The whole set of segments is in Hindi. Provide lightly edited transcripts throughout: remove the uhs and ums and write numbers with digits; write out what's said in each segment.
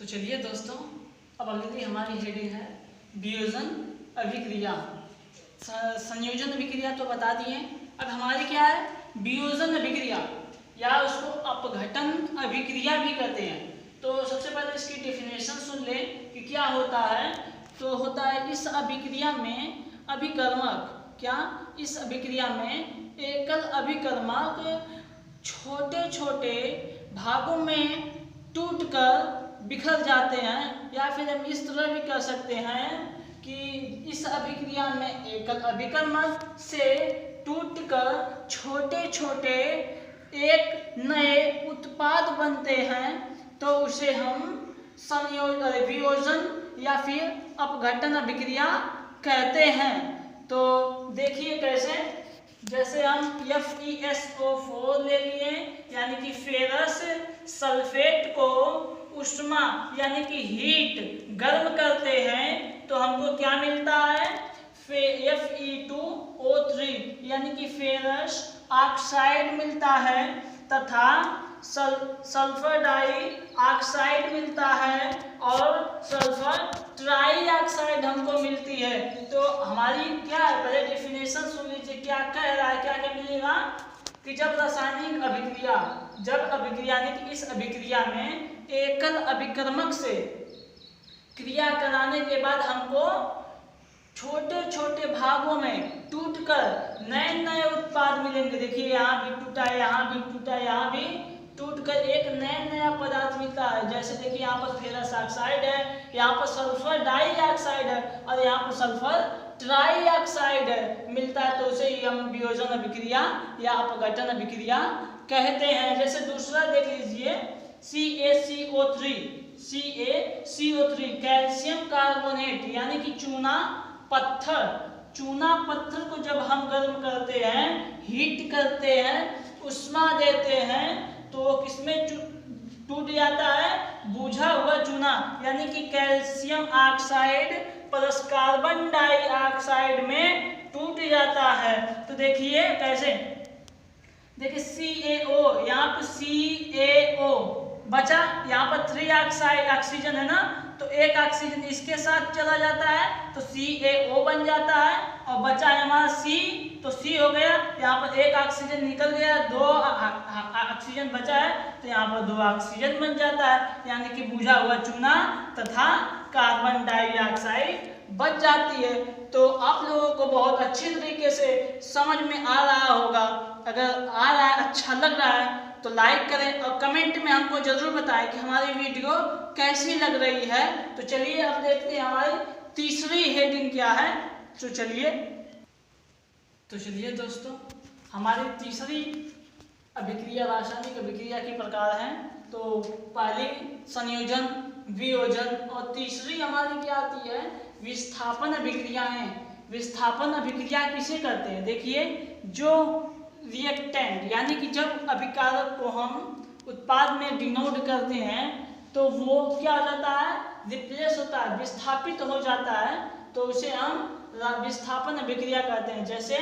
तो चलिए दोस्तों, अब अगली हमारी हेडिंग है वियोजन अभिक्रिया। संयोजन अभिक्रिया तो बता दिए, अब हमारी क्या है वियोजन अभिक्रिया, या उसको अपघटन अभिक्रिया भी कहते हैं। तो सबसे पहले इसकी डेफिनेशन सुन लें कि क्या होता है। तो होता है इस अभिक्रिया में अभिकर्मक, क्या इस अभिक्रिया में एकल अभिकर्मक छोटे छोटे भागों में टूटकर बिखर जाते हैं, या फिर हम इस तरह भी कह सकते हैं कि इस अभिक्रिया में एकल अभिकर्मक से टूटकर छोटे छोटे एक नए उत्पाद बनते हैं, तो उसे हम वियोजन या फिर अपघटन अभिक्रिया कहते हैं। तो देखिए कैसे, जैसे हम FeSO4 ले लिए, यानी कि फेरस सल्फेट को उष्मा यानी कि हीट गर्म करते हैं तो हमको क्या मिलता है Fe2O3 यानी कि फेरस ऑक्साइड मिलता है, तथा सल्फर डाई ऑक्साइड मिलता है और सल्फर ट्राई ऑक्साइड हमको मिलती है। तो हमारी क्या है, पहले डेफिनेशन सुन लीजिए क्या कह रहा है, क्या क्या मिलेगा कि जब रासायनिक अभिक्रिया, जब अभिक्रिया यानी कि इस अभिक्रिया में एकल अभिकर्मक से क्रिया कराने के बाद हमको छोटे छोटे भागों में टूटकर नए नए उत्पाद मिलेंगे। देखिए यहाँ भी टूटा है, यहाँ भी टूटा है, यहाँ भी टूटकर एक नया पदार्थ मिलता है। जैसे देखिए यहाँ पर फेरस ऑक्साइड है, यहाँ पर सल्फर डाई ऑक्साइड है और यहाँ पर सल्फर ट्राई ऑक्साइड मिलता है, तो उसे हम वियोजन अभिक्रिया या अपघटन अभिक्रिया कहते हैं। जैसे दूसरा देख लीजिए CaCO3 कैल्शियम कार्बोनेट यानी कि चूना पत्थर। चूना पत्थर को जब हम गर्म करते हैं, हीट करते हैं, उष्मा देते हैं, तो किसमें टूट जाता है, बुझा हुआ चूना यानी कि calcium oxide plus carbon dioxide में टूट जाता है। तो देखिए कैसे, देखिए CaO, यहाँ पर CaO बचा, यहाँ पर 3 ऑक्सीजन है ना, तो एक ऑक्सीजन इसके साथ चला जाता है तो CaO बन जाता है, और बचा है हमारा C, तो C हो गया, यहाँ पर एक ऑक्सीजन निकल गया, 2 ऑक्सीजन बचा है तो यहाँ पर 2 ऑक्सीजन बन जाता है, यानी कि बुझा हुआ चूना तथा कार्बन डाइऑक्साइड बच जाती है। तो आप लोगों को बहुत अच्छी तरीके से समझ में आ रहा होगा। अगर आ रहा है, अच्छा लग रहा है तो लाइक करें और कमेंट में हमको जरूर बताएं कि हमारी वीडियो कैसी लग रही है। तो चलिए अब देखते हैं हमारी तीसरी हेडिंग क्या है। तो चलिए दोस्तों, हमारी तीसरी अभिक्रिया रासायनिक अभिक्रिया के प्रकार हैं। तो पहली संयोजन, वियोजन, और तीसरी हमारी क्या आती है विस्थापन अभिक्रियाएं। विस्थापन अभिक्रिया किसे करते हैं, देखिए जो रिएक्टेंट यानी कि जब अभिकारक को हम उत्पाद में डिनोट करते हैं तो वो क्या हो जाता है, रिप्लेस होता है, विस्थापित हो जाता है, तो उसे हम विस्थापन अभिक्रिया कहते हैं। जैसे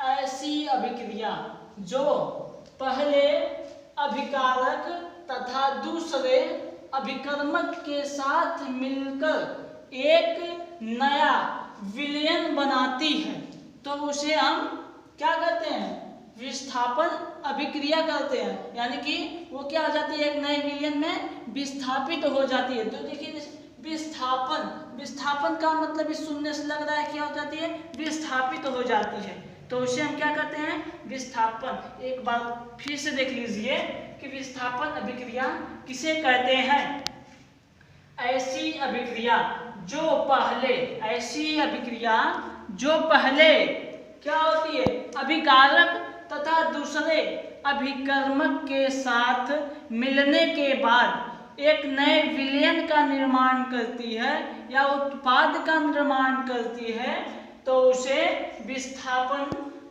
ऐसी अभिक्रिया जो पहले अभिकारक तथा दूसरे अभिकर्मक के साथ मिलकर एक नया विलयन बनाती है, तो उसे हम क्या कहते हैं विस्थापन अभिक्रिया करते हैं। यानी कि वो क्या हो जाती है, एक नए विलयन में विस्थापित हो जाती है। तो देखिए विस्थापन, विस्थापन का मतलब इस सुनने से लग रहा है क्या हो जाती है, विस्थापित हो जाती है, तो उसे हम क्या कहते हैं विस्थापन। एक बार फिर से देख लीजिए कि विस्थापन अभिक्रिया किसे कहते हैं। ऐसी अभिक्रिया जो पहले, ऐसी अभिक्रिया जो पहले क्या होती है अभिकारक तथा दूसरे अभिकर्मक के साथ मिलने के बाद एक नए विलयन का निर्माण करती है या उत्पाद का निर्माण करती है, तो उसे विस्थापन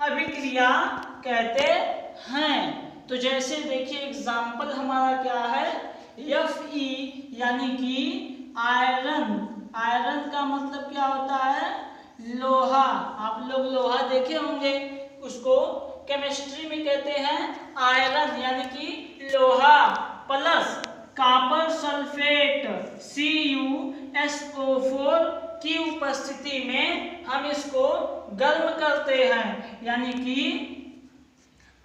अभिक्रिया कहते हैं। तो जैसे देखिए एग्जाम्पल हमारा क्या है, Fe यानी कि आयरन। आयरन का मतलब क्या होता है, लोहा। आप लोग लोहा देखे होंगे, उसको केमिस्ट्री में कहते हैं आयरन यानी कि लोहा, प्लस कॉपर सल्फेट SO4 की उपस्थिति में हम इसको गर्म करते हैं, यानी कि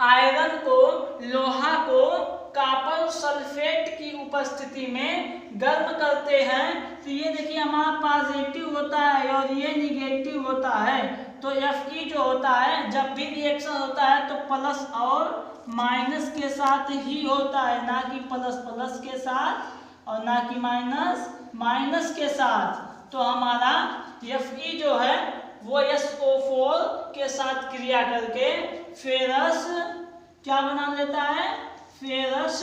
आयरन को, लोहा को कॉपर सल्फेट की उपस्थिति में गर्म करते हैं। तो ये देखिए हमारा पॉजिटिव होता है और ये निगेटिव होता है। तो Fe जो होता है, जब भी रिएक्शन होता है तो प्लस और माइनस के साथ ही होता है, ना कि प्लस प्लस के साथ और ना कि माइनस माइनस के साथ। तो हमारा Fe जो है वो SO4 के साथ क्रिया करके फेरस क्या बना लेता है, फेरस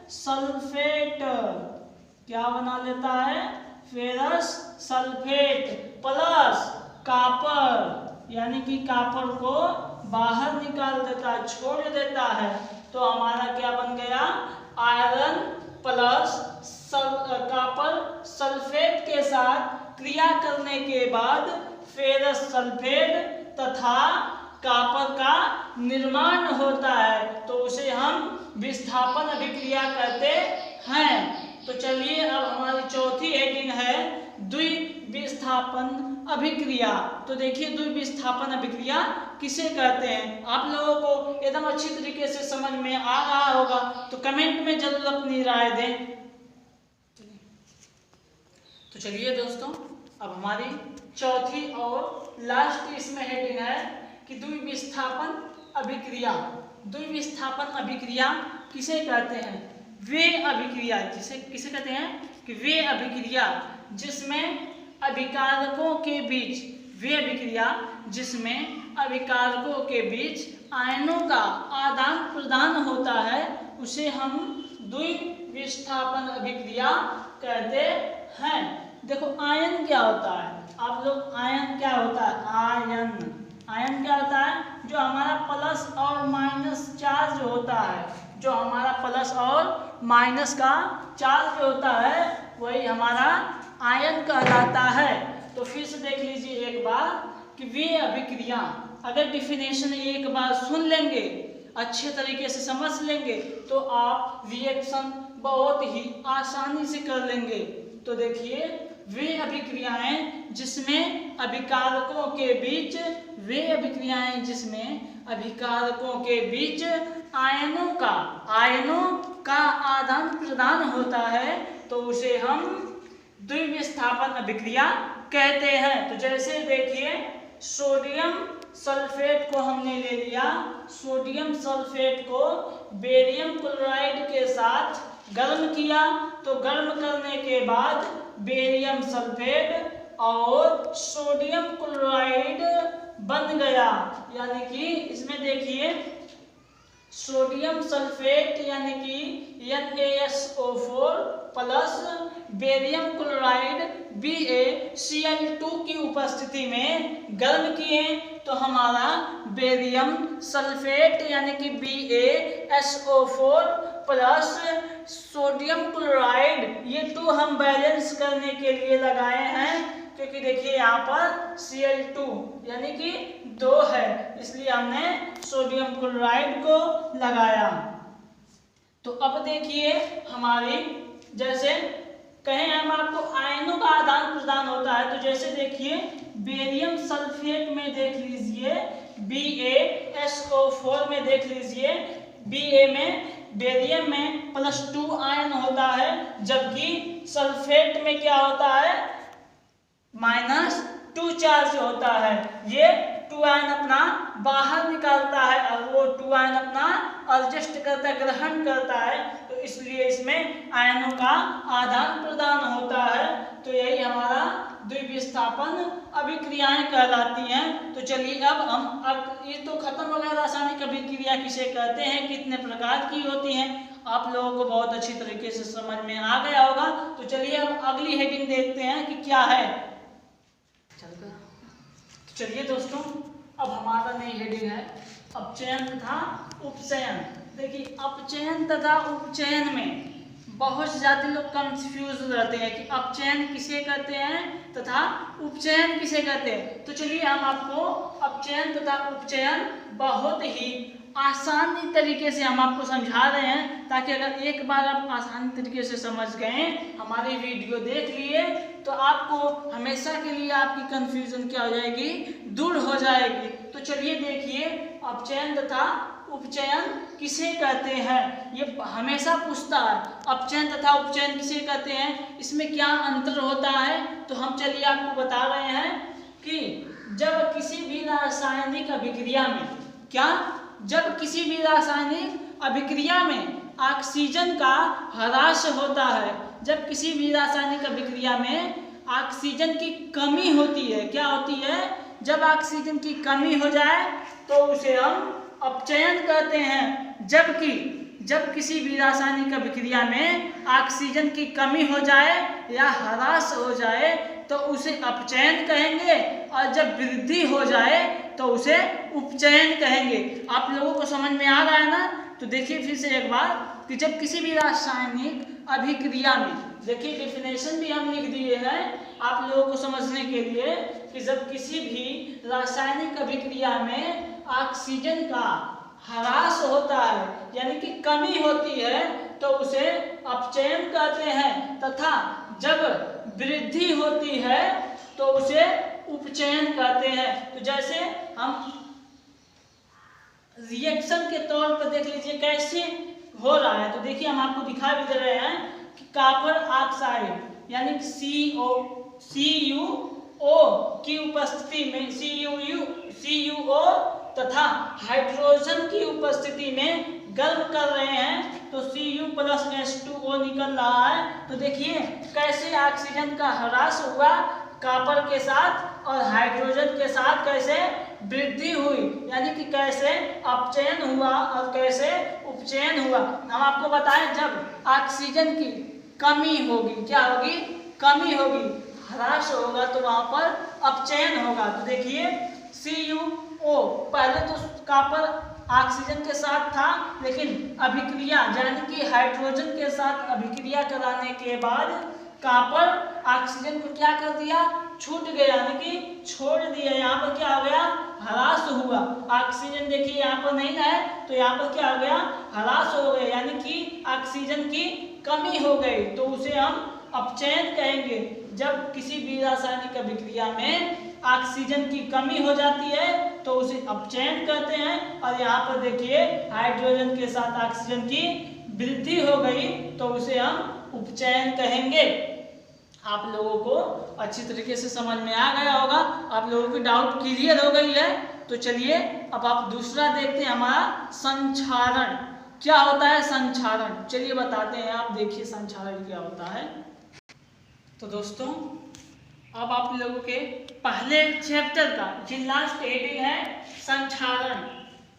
सल्फेट। क्या बना लेता है, फेरस सल्फेट प्लस कॉपर, यानी कि कॉपर को बाहर निकाल देता है, छोड़ देता है। तो हमारा क्या बन गया, आयरन प्लस कॉपर सल्फेट के साथ क्रिया करने के बाद फेरस सल्फेट तथा कॉपर का निर्माण होता है, तो उसे हम विस्थापन अभिक्रिया कहते हैं। तो चलिए अब हमारी चौथी हेडिंग है द्विविस्थापन अभिक्रिया। तो देखिए द्विविस्थापन अभिक्रिया किसे कहते हैं, आप लोगों को एकदम अच्छी तरीके से समझ में आ रहा होगा, तो कमेंट में जरूर अपनी राय दें। तो चलिए दोस्तों, अब हमारी चौथी और लास्ट इसमें हेडिंग है कि द्विविस्थापन अभिक्रिया। द्विविस्थापन अभिक्रिया किसे कहते हैं, वे अभिक्रिया जिसे किसे कहते हैं कि वे अभिक्रिया जिसमें अभिकारकों के बीच, वे अभिक्रिया जिसमें अभिकारकों के बीच आयनों का आदान प्रदान होता है, उसे हम द्विविस्थापन अभिक्रिया कहते हैं। देखो आयन क्या होता है, आप लोग आयन क्या होता है, आयन क्या होता है, जो हमारा प्लस और माइनस चार्ज होता है, जो हमारा प्लस और माइनस का चार्ज होता है वही हमारा आयन कहलाता है। तो फिर से देख लीजिए एक बार कि वे अभिक्रिया, अगर डिफिनेशन एक बार सुन लेंगे, अच्छे तरीके से समझ लेंगे, तो आप रिएक्शन बहुत ही आसानी से कर लेंगे। तो देखिए वे अभिक्रियाएं जिसमें अभिकारकों के बीच, वे अभिक्रियाएं जिसमें अभिकारकों के बीच आयनों का आदान प्रदान होता है, तो उसे हम द्विविस्थापन अभिक्रिया कहते हैं। तो जैसे देखिए सोडियम सल्फेट को हमने ले लिया, सोडियम सल्फेट को बेरियम क्लोराइड के साथ गर्म किया, तो गर्म करने के बाद बेरियम सल्फेट और सोडियम क्लोराइड बन गया, यानी कि इसमें देखिए सोडियम सल्फेट यानी कि NaSO4 plus barium chloride BaCl2 की उपस्थिति में गर्म किए, तो हमारा बेरियम सल्फेट यानी कि BaSO4 प्लस सोडियम क्लोराइड, ये 2 हम बैलेंस करने के लिए लगाए हैं, क्योंकि देखिए यहाँ पर Cl2 यानी कि 2 है, इसलिए हमने सोडियम क्लोराइड को लगाया। तो अब देखिए हमारी, जैसे कहें हम आपको आयनों का आदान प्रदान होता है, तो जैसे देखिए बेरियम सल्फेट में देख लीजिए, BaSO4 में देख लीजिए, Ba में बेरियम में +2 आयन होता है, जबकि सल्फेट में क्या होता है, -2 चार्ज होता है। ये 2 आयन अपना बाहर निकालता है और वो 2 आयन अपना एडजस्ट करता है, ग्रहण करता है, तो इसलिए इसमें आयनों का आदान प्रदान होता है। तो यही हमारा द्विविस्थापन अभिक्रियाएं कहलाती हैं। तो चलिए अब ये तो खत्म हो गया रासायनिक अभिक्रिया किसे कहते हैं, कितने प्रकार की होती हैं, आप लोगों को बहुत अच्छी तरीके से समझ में आ गया होगा। तो चलिए अब अगली हेडिंग देखते हैं कि क्या है। चलिए दोस्तों, अब हमारा नई हेडिंग है अपचयन तथा उपचयन। देखिए अपचयन तथा उपचयन में बहुत ज़्यादा लोग कंफ्यूज रहते हैं कि अपचयन किसे कहते हैं तथा उपचयन किसे कहते हैं। तो चलिए हम आपको अपचयन तथा उपचयन बहुत ही आसानी तरीके से हम आपको समझा रहे हैं, ताकि अगर एक बार आप आसानी तरीके से समझ गए, हमारी वीडियो देख लिए, तो आपको हमेशा के लिए आपकी कंफ्यूजन क्या हो जाएगी, दूर हो जाएगी। तो चलिए देखिए, अपचयन तथा उपचयन किसे कहते हैं, ये हमेशा पूछता है। अपचयन तथा उपचयन किसे कहते हैं, इसमें क्या अंतर होता है, तो हम चलिए आपको बता रहे हैं कि जब किसी भी रासायनिक अभिक्रिया में जब किसी भी रासायनिक अभिक्रिया में ऑक्सीजन का ह्रास होता है, जब किसी भी रासायनिक अभिक्रिया में ऑक्सीजन की कमी होती है, क्या होती है, जब ऑक्सीजन की कमी हो जाए तो उसे हम अपचयन कहते हैं। जबकि जब किसी भी रासायनिक अभिक्रिया में ऑक्सीजन की कमी हो जाए या ह्रास हो जाए तो उसे अपचयन कहेंगे, और जब वृद्धि हो जाए तो उसे उपचयन कहेंगे। आप लोगों को समझ में आ रहा है ना? तो देखिए फिर से एक बार कि जब किसी भी रासायनिक अभिक्रिया में, देखिए डेफिनेशन भी हम लिख दिए हैं आप लोगों को समझने के लिए, कि जब किसी भी रासायनिक अभिक्रिया में ऑक्सीजन का ह्रास होता है यानी कि कमी होती है तो उसे अपचयन कहते हैं, तथा जब वृद्धि होती है तो उसे उपचयन कहते हैं। तो जैसे हम रिएक्शन के तौर पर देख लीजिए कैसे हो रहा है, तो देखिए हम आपको दिखा भी दे रहे हैं कि कॉपर ऑक्साइड यानी CuO की उपस्थिति में CuO तथा हाइड्रोजन की उपस्थिति में गर्म कर रहे हैं तो Cu+H2O निकल रहा है। तो देखिए कैसे ऑक्सीजन का ह्रास हुआ कॉपर के साथ और हाइड्रोजन के साथ कैसे वृद्धि हुई, यानी कि कैसे अपचयन हुआ और कैसे उपचयन हुआ। हम आपको बताएं जब ऑक्सीजन की कमी होगी, क्या होगी, कमी होगी, ह्रास होगा तो वहां पर अपचयन होगा। तो देखिए CuO पहले तो कॉपर ऑक्सीजन के साथ था, लेकिन अभिक्रिया यानी कि हाइड्रोजन के साथ अभिक्रिया कराने के बाद कॉपर ऑक्सीजन को क्या कर दिया, छूट गया यानी कि छोड़ दिया। यहाँ पर क्या हो गया, ह्रास हुआ। ऑक्सीजन देखिए यहाँ पर नहीं है तो यहाँ पर क्या हो गया, ह्रास हो गया यानी कि ऑक्सीजन की कमी हो गई, तो उसे हम अपचयन कहेंगे। जब किसी भी रासायनिक अभिक्रिया में ऑक्सीजन की कमी हो जाती है तो उसे अपचयन कहते हैं। और यहाँ पर देखिए हाइड्रोजन के साथ ऑक्सीजन की वृद्धि हो गई तो उसे हम उपचयन कहेंगे। आप लोगों को अच्छी तरीके से समझ में आ गया होगा, आप लोगों की डाउट क्लियर हो गई है। तो चलिए अब आप दूसरा देखते हैं, हमारा संक्षारण। क्या होता है संक्षारण, चलिए बताते हैं। आप देखिए संक्षारण क्या होता है। तो दोस्तों अब आप लोगों के पहले चैप्टर का ये लास्ट हेडिंग है संक्षारण।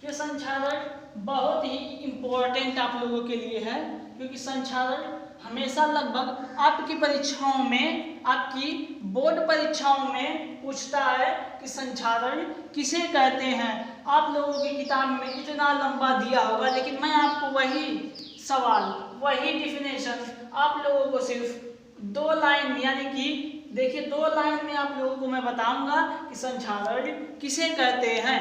ये संक्षारण बहुत ही इम्पोर्टेंट आप लोगों के लिए है, क्योंकि संक्षारण हमेशा लगभग आपकी परीक्षाओं में, आपकी बोर्ड परीक्षाओं में पूछता है कि संक्षारण किसे कहते हैं। आप लोगों की किताब में इतना लंबा दिया होगा, लेकिन मैं आपको वही सवाल, वही डिफिनेशन आप लोगों को सिर्फ 2 लाइन यानी कि देखिए 2 लाइन में आप लोगों को मैं बताऊंगा कि संक्षारण किसे कहते हैं।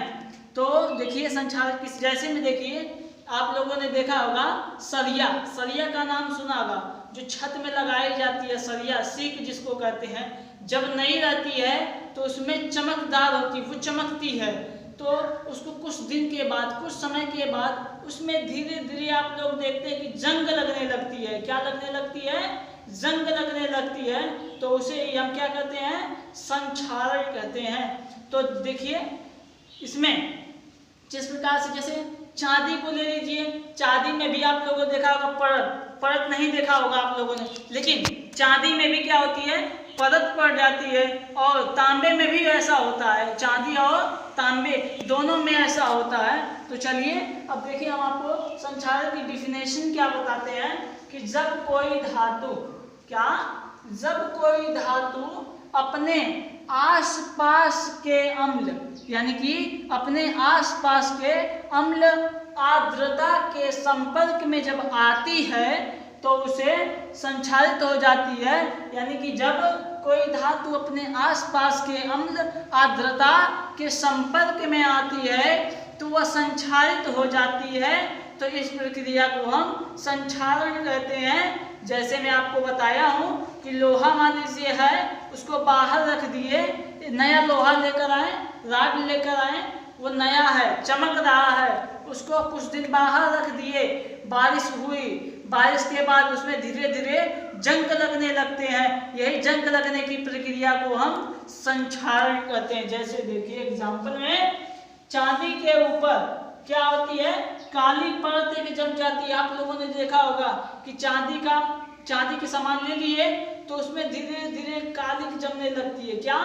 तो देखिए संक्षारण किस, जैसे में देखिए आप लोगों ने देखा होगा सरिया, सरिया का नाम सुना होगा, जो छत में लगाई जाती है सरिया, सीक जिसको कहते हैं। जब नहीं रहती है तो उसमें चमकदार होती है, वो चमकती है, तो उसको कुछ दिन के बाद, कुछ समय के बाद उसमें धीरे धीरे आप लोग देखते हैं कि जंग लगने लगती है। क्या लगने लगती है, जंग लगने लगती है, तो उसे हम क्या कहते हैं, संक्षारण कहते हैं। तो देखिए इसमें जिस प्रकार से, जैसे चांदी को ले लीजिए, चांदी में भी आप लोगों ने देखा होगा परत, परत नहीं देखा होगा आप लोगों ने, लेकिन चांदी में भी क्या होती है, परत पड़ जाती है। और तांबे में भी ऐसा होता है, चांदी और तांबे दोनों में ऐसा होता है। तो चलिए अब देखिए हम आपको संक्षारण की डिफिनेशन क्या बताते हैं कि जब कोई धातु, क्या, जब कोई धातु अपने आसपास के अम्ल यानी कि अपने आसपास के अम्ल आर्द्रता के संपर्क में जब आती है तो उसे संक्षारित हो जाती है। यानी कि जब कोई धातु अपने आसपास के अम्ल आर्द्रता के संपर्क में आती है तो वह संक्षारित हो जाती है। तो इस प्रक्रिया को हम संक्षारण कहते हैं। जैसे मैं आपको बताया हूँ कि लोहा मान लीजिए है, उसको बाहर रख दिए, नया लोहा लेकर आए, राड लेकर आए, वो नया है, चमक रहा है, उसको कुछ दिन बाहर रख दिए, बारिश हुई, बारिश के बाद उसमें धीरे धीरे जंग लगने लगते हैं। यही जंग लगने की प्रक्रिया को हम संक्षारण कहते हैं। जैसे देखिए एग्जाम्पल में, चांदी के ऊपर क्या होती है, काली परत एक जम जाती है। आप लोगों ने देखा होगा कि चांदी के सामान ले लिए तो उसमें धीरे धीरे कालिक जमने लगती है। क्या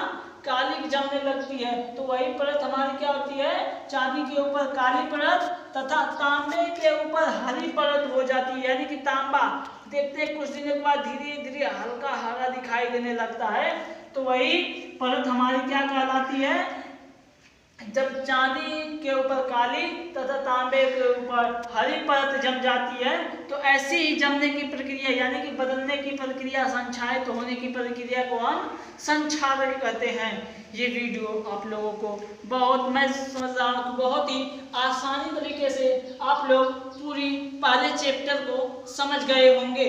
कालिक जमने लगती है। तो वही परत हमारी क्या होती है, चांदी के ऊपर काली परत तथा तांबे के ऊपर हरी परत हो जाती है। यानी कि तांबा देखते कुछ दिनों के बाद धीरे धीरे हल्का हरा दिखाई देने लगता है। तो वही परत हमारी क्या कहलाती है, जब चांदी के ऊपर काली तथा तांबे के ऊपर हरी परत जम जाती है। तो ऐसी ही जमने की प्रक्रिया यानी कि बदलने की प्रक्रिया, संक्षारित होने की प्रक्रिया को हम संक्षारण कहते हैं। ये वीडियो आप लोगों को बहुत, मैं समझ रहा हूँ बहुत ही आसानी तरीके से आप लोग पूरी पहले चैप्टर को समझ गए होंगे।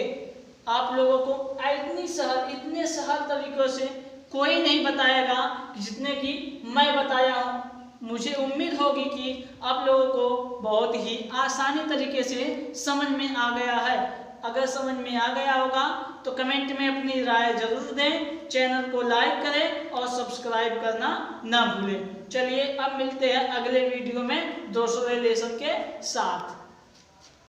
आप लोगों को इतने सरल तरीकों से कोई नहीं बताएगा जितने कि मैं बताया हूँ। मुझे उम्मीद होगी कि आप लोगों को बहुत ही आसानी तरीके से समझ में आ गया है। अगर समझ में आ गया होगा तो कमेंट में अपनी राय जरूर दें, चैनल को लाइक करें और सब्सक्राइब करना ना भूलें। चलिए अब मिलते हैं अगले वीडियो में दूसरे लेसन के साथ।